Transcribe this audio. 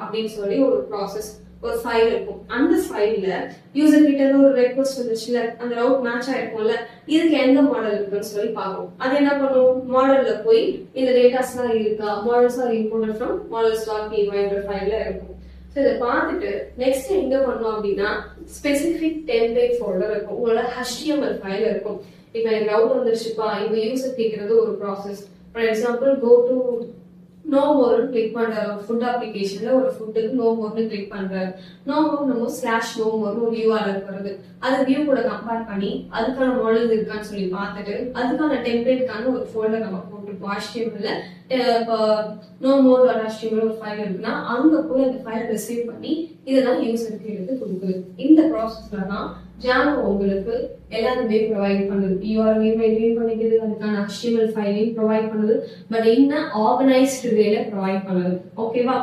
அப்படின்னு சொல்லி ஒரு ப்ராசஸ் ஒரு ஃபைல் இருக்கும். அந்த ஃபைல்ல யூசர் கிட்ட இருந்து ஒரு ரெக்வஸ்ட் வந்துச்சுல, அந்த ரவுட் மேட்ச் ஆயிருக்கும்ல, இதுக்கு எந்த மாடல் இருக்குன்னு சொல்லி பார்ப்போம். அது என்ன பண்ணும், மாடல்ல போய் இந்த டேட்டாஸ் எல்லாம் இருக்கா, models R imported from models.py ஃபைல்ல இருக்கும். ஸோ இதை பார்த்துட்டு நெக்ஸ்ட் எங்க பண்ணோம் அப்படின்னா ஸ்பெசிபிக் டெம்ப்ளேட் ஃபோல்டர் இருக்கும், உங்களோட HTML ஃபைல் இருக்கும். இப்போ எனக்கு ரவுட் வந்துருச்சுப்பா, இப்போ யூசர் கேட்கறது ஒரு process. For example go to no மோர்னு கிளிக் பண்றாரு, ஃபுட் அப்ளிகேஷன்ல ஒரு ஃபுட்டுக்கு நோ மோர்னு கிளிக் பண்றாரு. நோ மோர் நம்ம /no more ஒரு URL வருது. அது வியூ கூட கம்பேர் பண்ணி அதுக்கான மாடல் இருக்கான்னு சொல்லி பார்த்துட்டு அதுக்கான டெம்ப்ளேட்கான ஒரு ஃபோல்டர் நம்ம போட்டுருப்போம். HTML நோ மோர் HTML ஒரு ஃபைல் இருக்குன்னா அங்க போய் அந்த ஃபைலை ரிசீவ் பண்ணி இதெல்லாம் யூசருக்கு எடுத்து கொடுக்குது. இந்த ப்ராசஸ்ல தான் ஜாவா உங்களுக்கு எல்லாருமே ப்ரொவைட் பண்ணுது. URL மெயின்டைன் பண்ணிக்கிறது, அதுக்கான HTML ஃபைலையும் ப்ரொவைட் பண்ணுது, பட் இன்னும் ஆர்கனைஸ்டு வேல ப்ரொவைட் பண்ணுது. ஓகேவா?